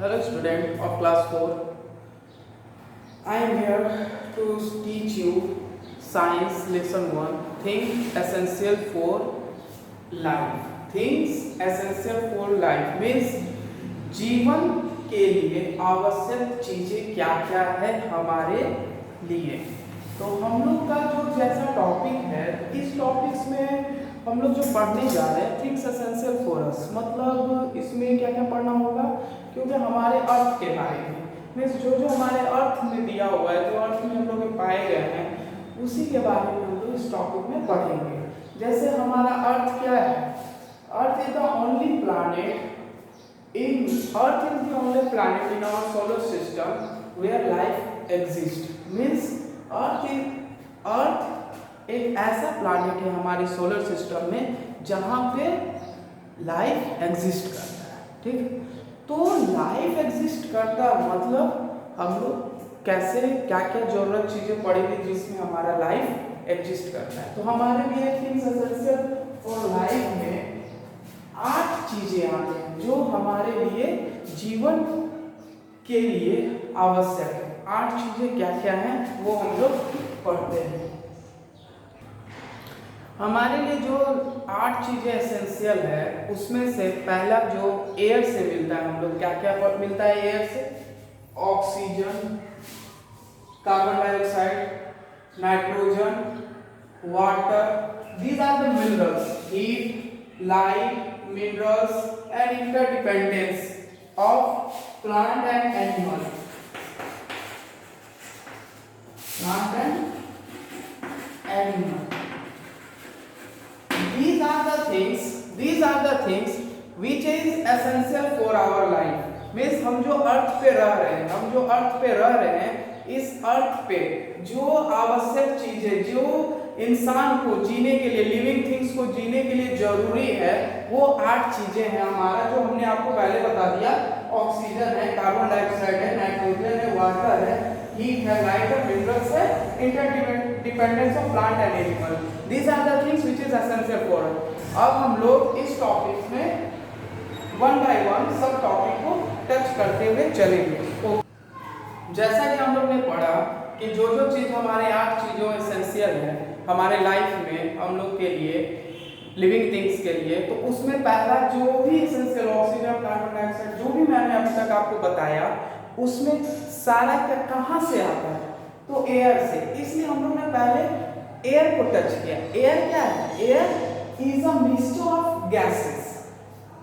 Hello student of class 4. I am here to teach you science lesson 1 things essential for life. Things essential for life means जीवन के लिए आवश्यक चीजें क्या क्या है हमारे लिए। तो हम लोग का जो जैसा टॉपिक है, इस टॉपिक्स में हम लोग जो पढ़ने जा रहे हैं थिंग्स एसेंशियल फॉर अस, मतलब इसमें क्या क्या पढ़ना होगा, क्योंकि हमारे अर्थ के बारे में मीन्स जो जो हमारे अर्थ में दिया हुआ है, जो अर्थ में हम लोग पाए गए हैं, उसी के बारे में हम लोग इस टॉपिक में पढ़ेंगे। जैसे हमारा अर्थ क्या है, earth is the only planet in our solar system where life exists. Means अर्थ एक ऐसा प्लैनेट है हमारे सोलर सिस्टम में जहाँ पे लाइफ एग्जिस्ट करता है। ठीक, तो लाइफ एग्जिस्ट करता मतलब हम लोग कैसे क्या क्या जरूरत चीज़ें पड़ेगी जिसमें हमारा लाइफ एग्जिस्ट करता है। तो हमारे लिए थिंग्स एसेंशियल फॉर लाइफ में 8 चीज़ें आती हैं जो हमारे लिए जीवन के लिए आवश्यक है। 8 चीज़ें क्या क्या हैं वो हम लोग पढ़ते हैं। हमारे लिए जो 8 चीज़ें एसेंशियल है उसमें से पहला जो एयर से मिलता है, हम लोग क्या क्या मिलता है एयर से, oxygen, carbon dioxide, nitrogen, water, these are the minerals, heat, light, minerals and interdependence of plant and animal. Plant and animal. These are the things which is essential for our life. Means हम जो अर्थ पे रह रहे हैं, इस अर्थ पे जो आवश्यक चीजें जो इंसान को जीने के लिए, लिविंग थिंग्स को जीने के लिए जरूरी है, वो 8 चीजें हैं हमारा, जो हमने आपको पहले बता दिया। ऑक्सीजन है, कार्बन डाइऑक्साइड है, नाइट्रोजन है, वाटर है, हीट है, लाइट है, मिनरल्स है, interdependence of plant and animal. These are the things which is essential for us. अब हम लोग इस टॉपिक में one by one sub topic को टच करते हुए चलेंगे। तो जैसा कि हम लोग ने पढ़ा कि जो जो चीज़ हमारे 8 चीज़ों एसेंशियल है हमारे लाइफ में, हम लोग के लिए, लिविंग थिंग्स के लिए, तो उसमें पहला जो भी एसेंशियल ऑक्सीजन, कार्बन डाइऑक्साइड, जो भी मैंने अभी तक आपको बताया, उसमें सारा क्या कहाँ से आता है, तो एयर से। इसलिए हम लोग ने पहले एयर को टच किया। एयर क्या है, air is a mixture of gases.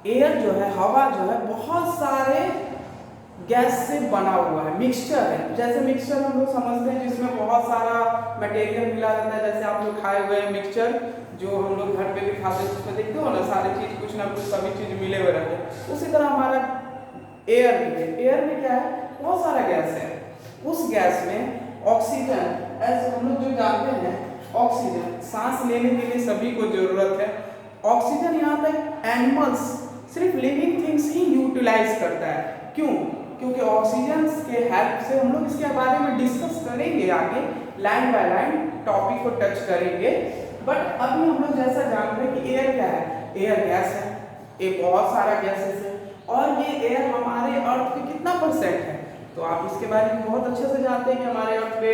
Air जो है, हवा जो है, बहुत सारे गैस से बना हुआ है, मिक्सचर है। जैसे मिक्सचर हम लोग समझते हैं जिसमें बहुत सारा मटेरियल मिला रहता है, जैसे आप लोग खाए हुए हैं मिक्सचर जो हम लोग घर पे भी खाते हैं, उसमें देखते हो ना, सारी चीज़ कुछ ना कुछ सभी चीज़ मिले हुए रहते हैं। उसी तरह हमारा एयर भी है। एयर में क्या है, बहुत सारा गैस है। उस गैस में ऑक्सीजन, ऐसे हम लोग जो जानते हैं, ऑक्सीजन सांस लेने के लिए सभी को जरूरत है। ऑक्सीजन यहाँ तक एनिमल्स, सिर्फ लिविंग थिंग्स ही यूटिलाइज करता है। क्यों? क्योंकि ऑक्सीजन के हेल्प से हम लोग इसके बारे में डिस्कस करेंगे आगे, लाइन बाय लाइन टॉपिक को टच करेंगे। बट अभी हम लोग जैसा जानते हैं कि एयर क्या है, एयर गैस है, ये बहुत सारा गैसेस है, और ये एयर हमारे अर्थ पे कितना परसेंट है, तो आप इसके बारे में बहुत अच्छे से जानते हैं कि हमारे अर्थ पे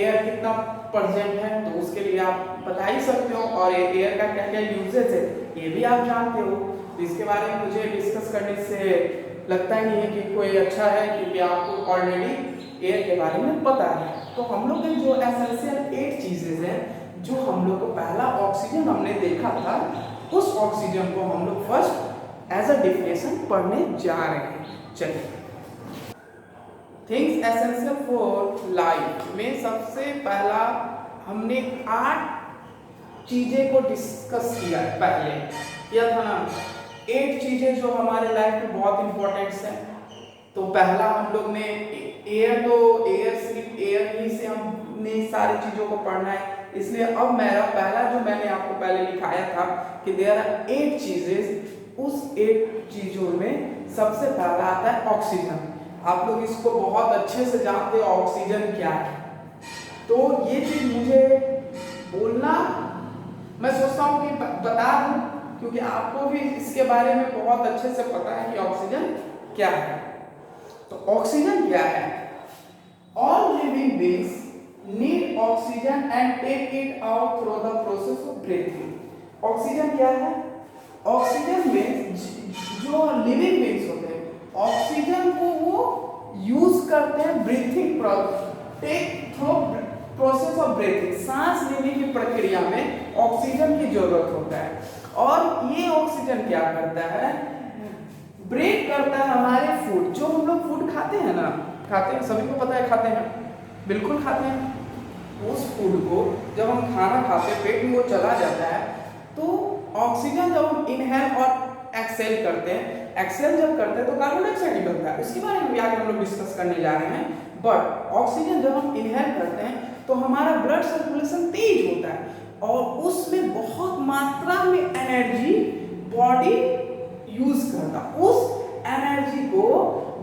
एयर कितना परसेंट है, तो उसके लिए आप बता ही सकते हो। और एयर का क्या क्या यूजेज है ये भी आप जानते हो, तो इसके बारे में मुझे डिस्कस करने से लगता ही नहीं है कि कोई अच्छा है, क्योंकि आपको ऑलरेडी एयर के बारे में पता है। तो हम लोग के जो एसेंशियल 8 चीजें हैं, जो हम लोग को पहला ऑक्सीजन हमने देखा था, उस ऑक्सीजन को हम लोग फर्स्ट एज अ डेफिनेशन पढ़ने जा रहे हैं। चलिए, थिंग्स एसेंशियल फॉर लाइफ में सबसे पहला हमने 8 चीजें को डिस्कस किया, पहले किया था ना, 8 चीजें जो हमारे लाइफ में बहुत इंपॉर्टेंट है। तो पहला हम लोग ने एयर, तो एयर सिर्फ एयर ही से हमने सारी चीजों को पढ़ना है, इसलिए अब मेरा पहला जो मैंने आपको पहले लिखाया था कि देयर आर 8 चीजें, उस 8 चीजों में सबसे पहला आता है ऑक्सीजन। आप लोग इसको बहुत अच्छे से जानते हो ऑक्सीजन क्या है, तो ये चीज मुझे बोलना, मैं सोचता हूँ कि बता दूं, क्योंकि आपको भी इसके बारे में बहुत अच्छे से पता है कि ऑक्सीजन क्या है। तो ऑक्सीजन क्या है? All living beings need oxygen and take it out through the process of breathing. Oxygen क्या है? ऑक्सीजन में जो लिविंग बीइंग्स होते हैं ऑक्सीजन को वो यूज करते हैं breathing take through process of breathing, सांस लेने की प्रक्रिया में ऑक्सीजन की जरूरत होता है। और ये ऑक्सीजन क्या करता है? ब्रेक करता है हमारे फूड, जो हम लोग फूड खाते हैं ना, खाते हैं, सभी को पता है खाते हैं, बिल्कुल खाते हैं। उस फूड को जब हम खाना खाते हैं पेट में वो चला जाता है, तो ऑक्सीजन जब हम इनहेल और एक्सहेल करते हैं, एक्सहेल जब करते हैं तो कार्बन डाइऑक्साइड निकलता है, उसके बारे में भी आगे हम लोग डिस्कस करने जा रहे हैं। बट ऑक्सीजन जब हम इनहेल करते हैं तो हमारा ब्लड सर्कुलेशन तेज होता है और उसमें बहुत मात्रा में एनर्जी बॉडी यूज करता, उस एनर्जी को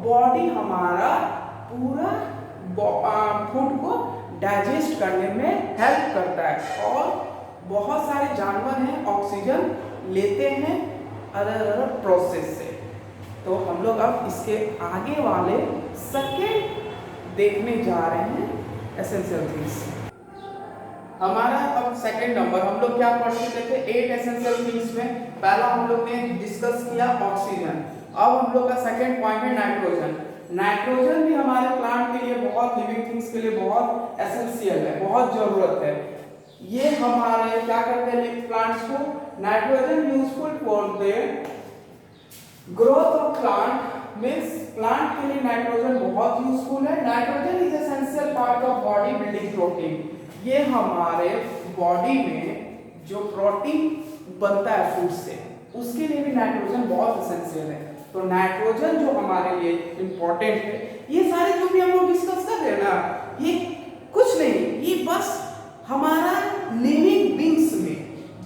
बॉडी हमारा पूरा फूड को डाइजेस्ट करने में हेल्प करता है। और बहुत सारे जानवर हैं ऑक्सीजन लेते हैं अलग अलग प्रोसेस से। तो हम लोग अब इसके आगे वाले सेकेंड देखने जा रहे हैं एसेंशियल थिंग्स। हमारा अब सेकंड नंबर हम लोग क्या पढ़ चुके थे 8 एसेंशियल थिंग्स में। पहला हम लोग ने डिस्कस किया ऑक्सीजन। अब हम लोग का सेकंड पॉइंट है नाइट्रोजन। नाइट्रोजन भी हमारे प्लांट के लिए बहुत, लिविंग थिंग्स के लिए बहुत एसेंशियल है, बहुत जरूरत है। ये हमारे क्या करते हैं प्लांट्स को? Nitrogen useful for their growth of plant, means plant के लिए नाइट्रोजन बहुत यूजफुल है। Nitrogen is essential part of body building protein. ये हमारे बॉडी में जो प्रोटीन बनता है फूड से, उसके लिए भी नाइट्रोजन बहुत एसेंशियल है। तो नाइट्रोजन जो हमारे लिए इंपॉर्टेंट है, ये सारे जो भी हम लोग डिस्कस कर रहे हैं ना, ये कुछ नहीं, ये बस हमारा लिविंग बीइंग्स में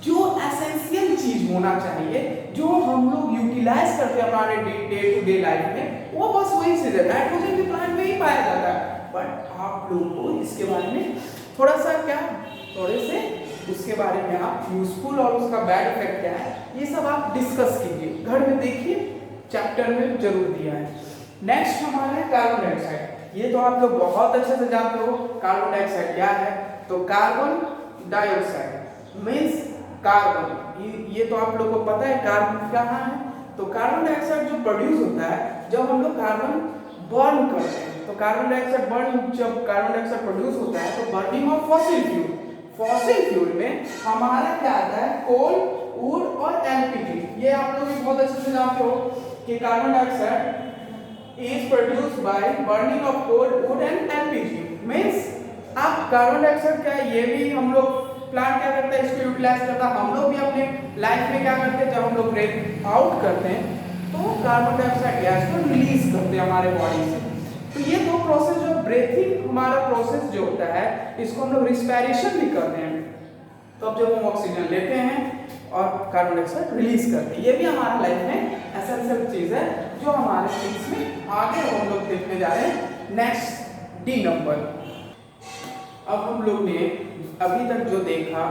जो एसेंशियल चीज होना चाहिए, जो हम लोग यूटिलाइज करते हैं हमारे डे टू डे लाइफ में, वो बस वही चीज है। नाइट्रोजन भी प्लांट में ही पाया जाता है। बट आप लोगों को इसके बारे में थोड़ा सा थोड़े से उसके बारे में आप यूजफुल और उसका बैड इफेक्ट क्या है, ये सब आप डिस्कस कीजिए, घर में देखिए, चैप्टर में जरूर दिया है। नेक्स्ट हमारा है कार्बन डाइऑक्साइड। ये तो आप लोग बहुत अच्छे से जानते हो कार्बन डाइऑक्साइड क्या है। तो कार्बन डाइऑक्साइड मीन्स कार्बन, ये तो आप लोगों को पता है कार्बन कहाँ है। तो कार्बन डाइऑक्साइड जो प्रोड्यूस होता है जब हम लोग कार्बन बर्न करते हैं, तो कार्बन डाइऑक्साइड जब कार्बन डाइऑक्साइड प्रोड्यूस होता है तो burning of fossil fuel, fossil fuel में हमारा क्या आता है? कोल, वुड और एलपीजी। ये आप लोग भी बहुत अच्छे से जानते हो कि carbon dioxide is produced by burning of coal, wood and LPG. Means अब कार्बन डाइऑक्साइड क्या है, ये भी हम लोग प्लांट क्या करता है, इसको यूटिलाइज करता है। हम लोग भी अपने लाइफ में क्या करते हैं, जब हम लोग ब्रेथ आउट करते हैं तो कार्बन डाइऑक्साइड गैस को रिलीज करते हैं हमारे बॉडी से। तो ये दो प्रोसेस, जो ब्रीथिंग हमारा प्रोसेस जो होता है, इसको हम लोग रिस्पिरेशन भी करते हैं। तो अब जब हम ऑक्सीजन लेते हैं और कार्बन डाइऑक्साइड रिलीज करते हैं, ये भी हमारा लाइफ में एसेंशियल चीज है जो हमारे थिंग्स में आगे हम लोग देखने जा रहे हैं। Next D number. अब हम लोग ने अभी तक जो देखा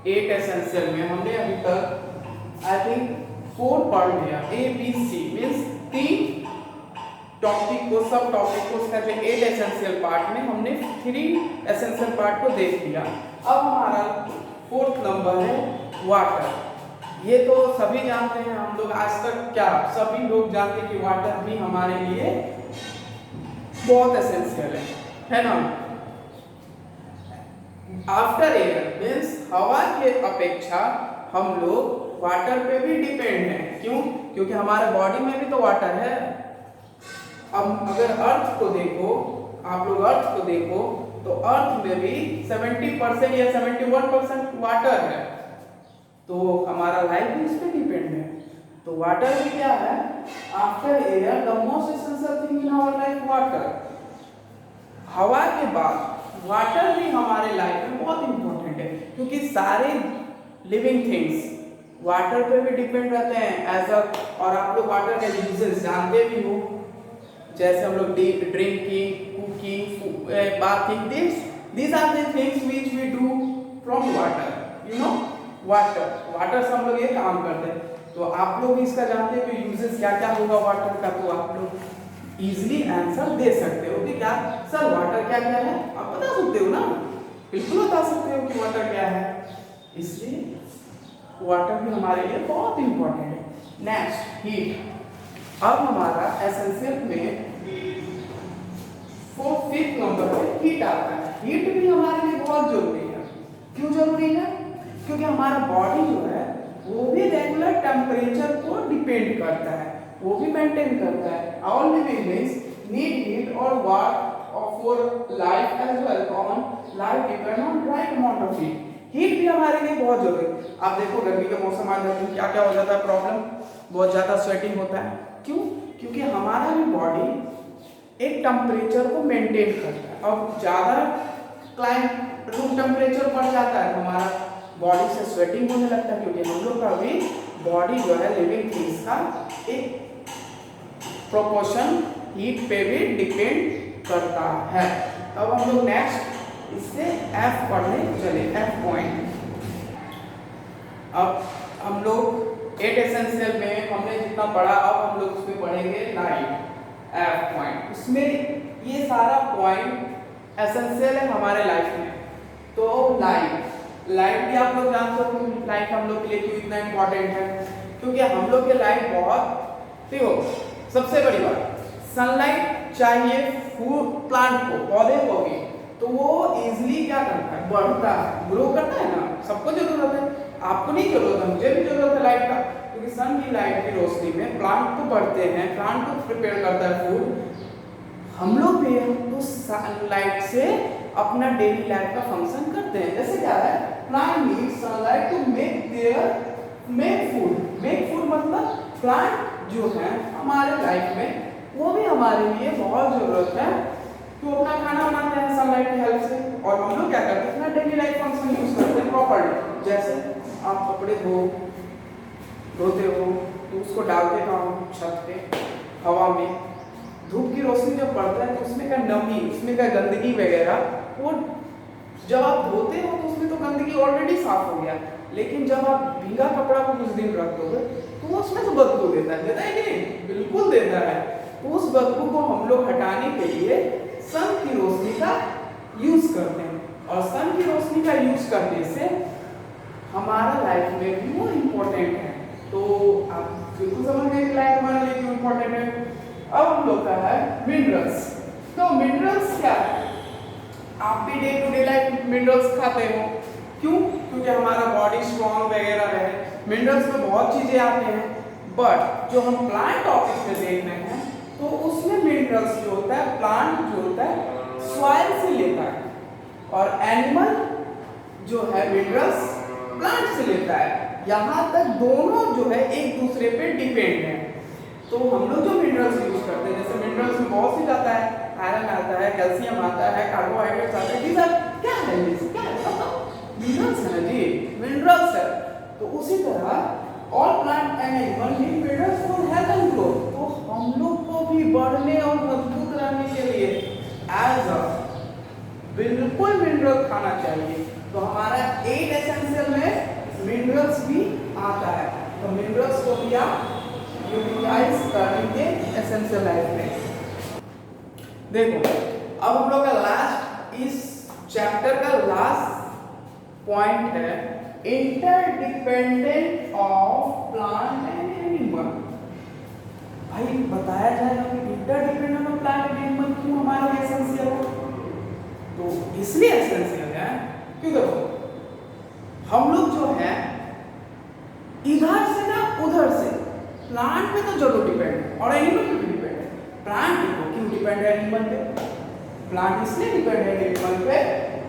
8 एसेंशियल में, हमने अभी तक आई थिंक 4 पढ़ लिया। ABC मींस 3 टॉपिक को, सब टॉपिक को उसका जो 8 एसेंशियल पार्ट में हमने 3 एसेंशियल पार्ट को देख लिया। अब हमारा 4th नंबर है वाटर। ये तो सभी जानते हैं, हम लोग आज तक क्या सभी लोग जानते हैं कि वाटर भी हमारे लिए बहुत एसेंशियल है ना। आफ्टर एयर मींस हवा के अपेक्षा हम लोग वाटर पे भी डिपेंड हैं। क्यों? क्योंकि हमारे बॉडी में भी तो वाटर है। अब अगर अर्थ को देखो, आप लोग अर्थ को देखो, तो अर्थ में भी 70% या 71% वाटर है। तो हमारा लाइफ भी इस पे डिपेंड है। तो वाटर भी क्या है? After air the most essential thing in our life water. हवा के बाद वाटर भी हमारे लाइफ में बहुत इंपॉर्टेंट है, क्योंकि सारे लिविंग थिंग्स वाटर पे भी डिपेंड रहते हैं एज अ। और आप लोग वाटर के यूजेस जानते भी हो, जैसे हम लोग drinking, cooking, bathing, these are the things which we do from water, you know, water से हम लोग ये काम करते हैं। तो आप लोग इसका जानते हैं कि यूजेस क्या क्या होगा वाटर का, तो आप लोग इजीली आंसर दे सकते हो कि क्या सर वाटर क्या क्या है, आप बता सकते हो ना, बिल्कुल बता सकते हो कि वाटर क्या है। इसलिए वाटर भी हमारे लिए बहुत इंपॉर्टेंट है। Next heat. अब हमारा एसेंशियल में 5th नंबर पे हीट आता है। हीट भी हमारे लिए बहुत जरूरी है। क्यों जरूरी है? क्योंकि हमारा बॉडी जो है वो भी रेगुलर टेम्परेचर को डिपेंड करता है, वो भी मेंटेन करता है। All living beings need heat और water for life as well. On life depend on right amount of heat. Heat भी हमारे लिए बहुत जरूरी है। आप देखो गर्मी के मौसम आ जाते हैं, क्या क्या हो जाता है प्रॉब्लम, बहुत ज्यादा स्वेटिंग होता है। क्यों? क्योंकि हमारा भी बॉडी एक टेम्परेचर को मेंटेन करता है। अब ज्यादा रूम टेम्परेचर बढ़ जाता है, हमारा बॉडी से स्वेटिंग होने लगता है, क्योंकि हम लोग का भी बॉडी जो है लिविंग थिंग्स का एक प्रोपोर्शन हीट पे भी डिपेंड करता है। अब हम लोग नेक्स्ट इससे F पढ़ने चले, F पॉइंट। अब हम लोग 8 एसेंशियल में हमने जितना पढ़ा, अब हम लोग उसमें पढ़ेंगे लाइट, F पॉइंट। उसमें ये सारा पॉइंट एसेंशियल है हमारे लाइफ में। तो लाइट भी आप लोग जानते हो, लाइट हम लोग के लिए क्यों इतना इंपॉर्टेंट है, क्योंकि हम लोग के लाइट बहुत, देखो सबसे बड़ी बात, सनलाइट चाहिए फूड प्लांट को, पौधे को भी, तो वो इजीली क्या करता है, बढ़ता है, ग्रो करता है ना। सबको जरूरत है, आपको नहीं जरूरत है, मुझे भी जरूरत है लाइट का, क्योंकि सन की लाइट की रोशनी में प्लांट तो बढ़ते हैं, प्लांट को प्रिपेयर करता है फूड। हम लोग भी तो सनलाइट से अपना डेली लाइफ का फंक्शन करते हैं। जैसे क्या है, plant needs sunlight to make food मतलब प्लांट जो है हमारे लाइफ में वो भी हमारे लिए बहुत जरूरत है, तो अपना खाना बनाते हैं सनलाइट की हेल्प से। और हम लोग क्या करते हैं, अपना डेली लाइफ फंक्शन यूज करते हैं प्रॉपर्ली। जैसे आप कपड़े धोते हो तो उसको डालते हो छत पे हवा में, धूप की रोशनी जब पड़ता है तो उसमें का नमी, उसमें का गंदगी वगैरह, वो जब आप धोते हो तो उसमें तो गंदगी ऑलरेडी साफ हो गया, लेकिन जब आप भीगा कपड़ा को कुछ दिन रख दोगे तो उसमें तो बदबू देता है कि नहीं? बिल्कुल देता है। तो उस बदबू को हम लोग हटाने के लिए सन की रोशनी का यूज करते हैं, और सन की रोशनी का यूज करने से हमारा लाइफ में भी वो इम्पोर्टेंट है। तो आप बिल्कुल समझ गए कि लाइफ हमारे लिए क्यों इम्पोर्टेंट है। अब हम लोग का है मिनरल्स। तो मिनरल्स क्या है, आप भी day to day life minerals खाते हो, क्यों? क्योंकि हमारा बॉडी स्ट्रॉन्ग वगैरह रहे। मिनरल्स में बहुत चीजें आते हैं, बट जो हम प्लांट टॉपिक में देख रहे हैं तो उसमें मिनरल्स जो होता है, प्लांट जो होता है सॉइल से लेता है, और एनिमल जो है मिनरल्स प्लांट से लेता है। यहाँ तक दोनों जो है एक दूसरे पे डिपेंड है। तो हम लोग जो मिनरल्स यूज करते हैं, जैसे मिनरल्स में बहुत सी आता है, आयरन आता है, कैल्शियम आता है, कार्बोहाइड्रेट्स आते हैं, ये सब क्या है, क्या है बताओ? मिनरल्स है जी, मिनरल्स है। तो उसी तरह all plant and animal need minerals for health and growth. तो हम लोग को भी बढ़ने और मजबूत रहने के लिए एज अ बिल्कुल मिनरल खाना चाहिए। तो हमारा 8 एसेंशियल में मिनरल्स भी आता है, तो मिनरल्स को भी आप यूटिलाइज करेंगे एसेंशियल लाइफ में। देखो अब हम लोग का लास्ट, इस चैप्टर का लास्ट पॉइंट है interdependent of plant and animal. भाई बताया जाएगा कि interdependent of plant and animal क्यों हमारे लिए एसेंशियल है। तो इसलिए एसेंशियल है क्यों, देखो हम लोग जो है इधर से ना उधर से, प्लांट पे तो जरूर डिपेंड है और एनिमल पे भी डिपेंड है। प्लांट देखो क्यों डिपेंड है एनिमल पे, प्लांट इसलिए डिपेंड है एनिमल पे,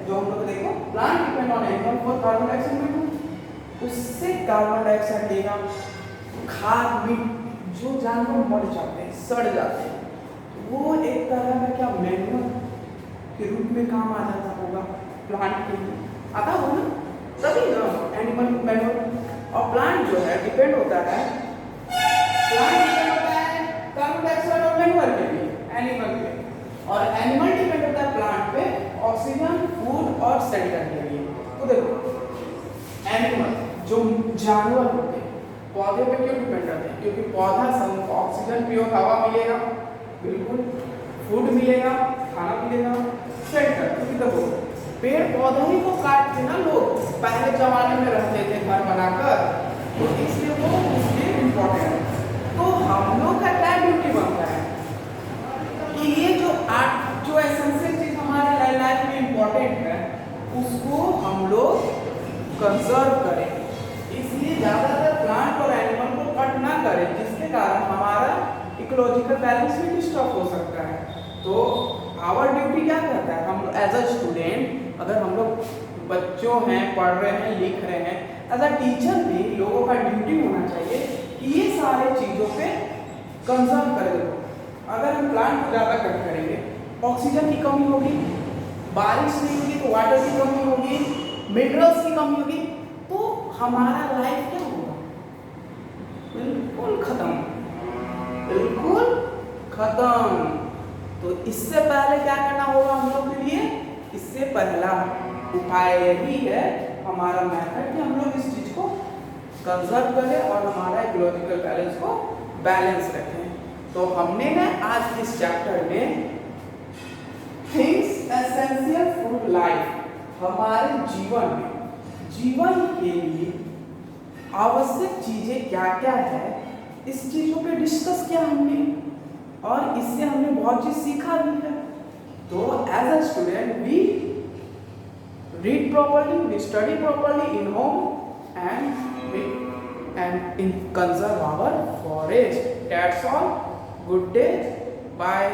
जो हम लोग देखो plant depend on animal for carbon dioxide में, उससे कार्बन डाइऑक्साइड लेगा, खाद मीट जो जानवर मर जाते हैं, सड़ जाते हैं, वो एक तरह का क्या मैन्युअल के रूप में काम आ जाता होगा प्लांट के लिए, आता होगा ना, तभी ना एनिमल मैन्युअल। और प्लांट जो है डिपेंड होता है, प्लांट डिपेंड होता है कार्बन डाइऑक्साइड और मैन्युअल के लिए, एनिमल पे, और एनिमल डिपेंड होता है प्लांट पे ऑक्सीजन, फूड और शेल्टर के लिए। तो देखो एनिमल जो जानवर होते हैं पौधे पे क्यों डिपेंड करते हैं, क्योंकि पौधा से हमको ऑक्सीजन प्योर हवा मिलेगा, बिल्कुल, फूड मिलेगा, खाना मिलेगा, शेल्टर। क्योंकि देखो पेड़ पौधे ही को काट के ना लोग पहले जमाने में रहते थे घर बनाकर, तो इसलिए वो इसलिए इम्पोर्टेंट है। तो हम लोग का क्या ड्यूटी बनता है कि ये जो एसेंशियल चीज हमारे लाइफ में इम्पोर्टेंट है उसको हम लोग कंजर्व करें। इसलिए ज़्यादातर प्लांट और एनिमल को कट ना करें, जिसके कारण हमारा इकोलॉजिकल बैलेंस भी डिस्टर्ब हो सकता है। तो आवर ड्यूटी क्या करता है, हम एज अ स्टूडेंट, अगर हम लोग बच्चों हैं, पढ़ रहे हैं, लिख रहे हैं, एज अ टीचर भी लोगों का ड्यूटी होना चाहिए कि ये सारे चीज़ों पे कंजर्व करें। अगर हम प्लांट को ज़्यादा कट करेंगे, ऑक्सीजन की कमी होगी, बारिश नहीं होगी तो वाटर की कमी होगी, मिनरल्स की कमी होगी, तो हमारा लाइफ क्या होगा, बिल्कुल खत्म, बिल्कुल खत्म। तो इससे पहले क्या करना होगा हम लोग के लिए, इससे पहला उपाय यही है हमारा मेथड कि हम लोग इस चीज को कंजर्व करें और हमारा इकोलॉजिकल बैलेंस को बैलेंस रखें। तो हमने ना आज इस चैप्टर में थिंग्स एसेंशियल फॉर लाइफ, हमारे जीवन के लिए आवश्यक चीजें क्या क्या है, इस चीजों पे डिस्कस किया हमने और इससे हमने बहुत चीज सीखा भी है। तो as a student we read properly, we study properly in home and in conserve our forest. That's all. Good day. Bye.